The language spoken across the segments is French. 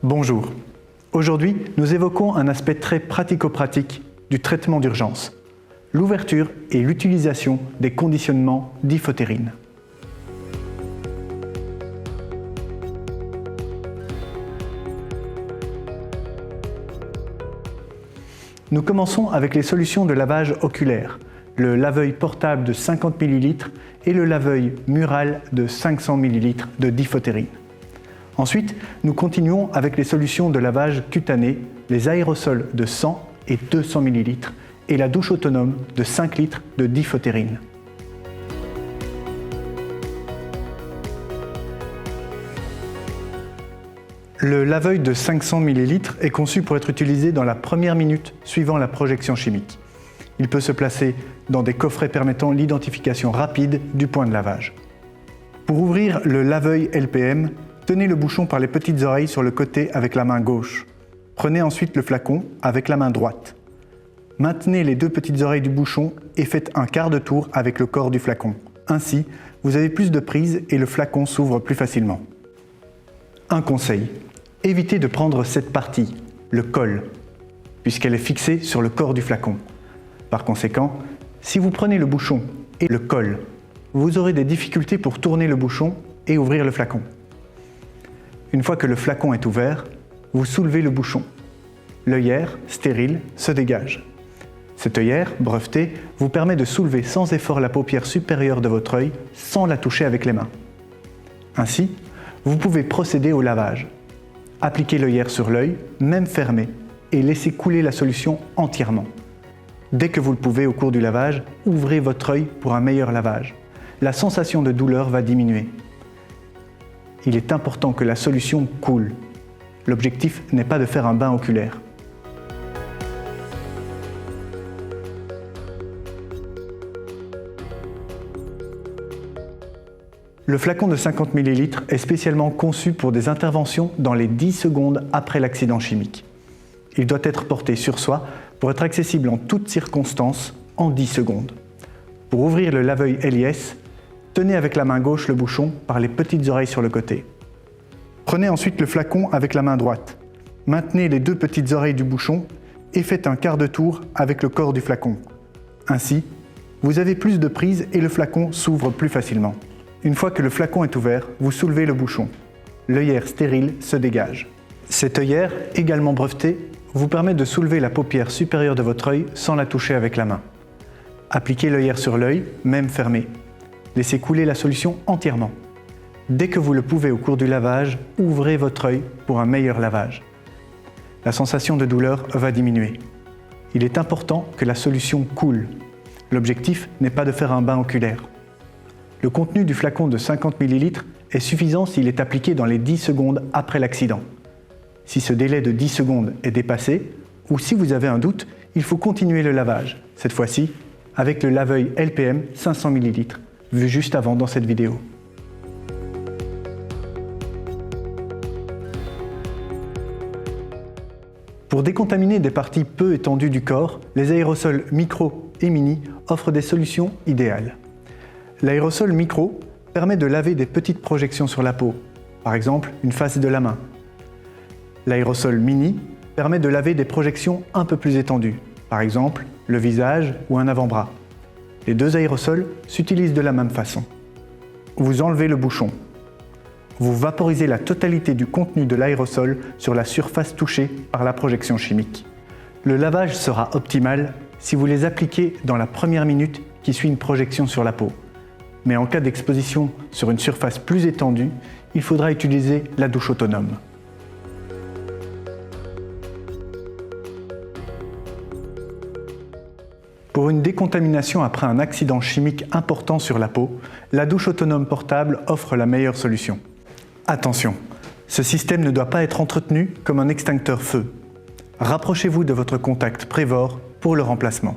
Bonjour. Aujourd'hui, nous évoquons un aspect très pratico-pratique du traitement d'urgence, l'ouverture et l'utilisation des conditionnements d'iphotérine. Nous commençons avec les solutions de lavage oculaire, le lave-œil portable de 50 ml et le lave-œil mural de 500 ml de diphotérine. Ensuite, nous continuons avec les solutions de lavage cutané, les aérosols de 100 et 200 ml et la douche autonome de 5 litres de diphotérine. Le lave-œil de 500 ml est conçu pour être utilisé dans la première minute suivant la projection chimique. Il peut se placer dans des coffrets permettant l'identification rapide du point de lavage. Pour ouvrir le lave-œil LPM, tenez le bouchon par les petites oreilles sur le côté avec la main gauche. Prenez ensuite le flacon avec la main droite. Maintenez les deux petites oreilles du bouchon et faites un quart de tour avec le corps du flacon. Ainsi, vous avez plus de prise et le flacon s'ouvre plus facilement. Un conseil. Évitez de prendre cette partie, le col, puisqu'elle est fixée sur le corps du flacon. Par conséquent, si vous prenez le bouchon et le col, vous aurez des difficultés pour tourner le bouchon et ouvrir le flacon. Une fois que le flacon est ouvert, vous soulevez le bouchon. L'œillère, stérile, se dégage. Cette œillère, brevetée, vous permet de soulever sans effort la paupière supérieure de votre œil sans la toucher avec les mains. Ainsi, vous pouvez procéder au lavage. Appliquez l'œillère sur l'œil, même fermé, et laissez couler la solution entièrement. Dès que vous le pouvez au cours du lavage, ouvrez votre œil pour un meilleur lavage. La sensation de douleur va diminuer. Il est important que la solution coule. L'objectif n'est pas de faire un bain oculaire. Le flacon de 50 ml est spécialement conçu pour des interventions dans les 10 secondes après l'accident chimique. Il doit être porté sur soi pour être accessible en toutes circonstances en 10 secondes. Pour ouvrir le lave-œil LIS, tenez avec la main gauche le bouchon par les petites oreilles sur le côté. Prenez ensuite le flacon avec la main droite. Maintenez les deux petites oreilles du bouchon et faites un quart de tour avec le corps du flacon. Ainsi, vous avez plus de prise et le flacon s'ouvre plus facilement. Une fois que le flacon est ouvert, vous soulevez le bouchon. L'œillère stérile se dégage. Cette œillère, également brevetée, vous permet de soulever la paupière supérieure de votre œil sans la toucher avec la main. Appliquez l'œillère sur l'œil, même fermé. Laissez couler la solution entièrement. Dès que vous le pouvez au cours du lavage, ouvrez votre œil pour un meilleur lavage. La sensation de douleur va diminuer. Il est important que la solution coule. L'objectif n'est pas de faire un bain oculaire. Le contenu du flacon de 50 ml est suffisant s'il est appliqué dans les 10 secondes après l'accident. Si ce délai de 10 secondes est dépassé, ou si vous avez un doute, il faut continuer le lavage, cette fois-ci avec le lave-œil LPM 500 ml, vu juste avant dans cette vidéo. Pour décontaminer des parties peu étendues du corps, les aérosols micro et mini offrent des solutions idéales. L'aérosol micro permet de laver des petites projections sur la peau, par exemple une face de la main. L'aérosol mini permet de laver des projections un peu plus étendues, par exemple le visage ou un avant-bras. Les deux aérosols s'utilisent de la même façon. Vous enlevez le bouchon. Vous vaporisez la totalité du contenu de l'aérosol sur la surface touchée par la projection chimique. Le lavage sera optimal si vous les appliquez dans la première minute qui suit une projection sur la peau. Mais en cas d'exposition sur une surface plus étendue, il faudra utiliser la douche autonome. Pour une décontamination après un accident chimique important sur la peau, la douche autonome portable offre la meilleure solution. Attention, ce système ne doit pas être entretenu comme un extincteur feu. Rapprochez-vous de votre contact Prévor pour le remplacement.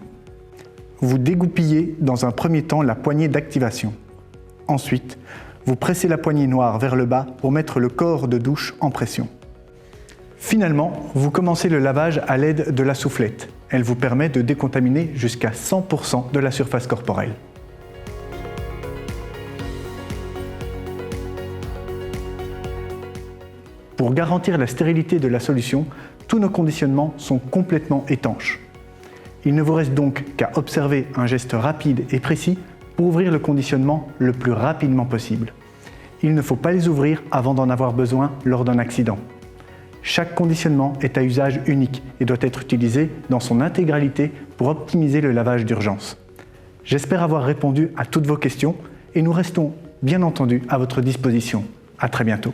Vous dégoupillez dans un premier temps la poignée d'activation. Ensuite, vous pressez la poignée noire vers le bas pour mettre le corps de douche en pression. Finalement, vous commencez le lavage à l'aide de la soufflette. Elle vous permet de décontaminer jusqu'à 100% de la surface corporelle. Pour garantir la stérilité de la solution, tous nos conditionnements sont complètement étanches. Il ne vous reste donc qu'à observer un geste rapide et précis pour ouvrir le conditionnement le plus rapidement possible. Il ne faut pas les ouvrir avant d'en avoir besoin lors d'un accident. Chaque conditionnement est à usage unique et doit être utilisé dans son intégralité pour optimiser le lavage d'urgence. J'espère avoir répondu à toutes vos questions et nous restons bien entendu à votre disposition. À très bientôt.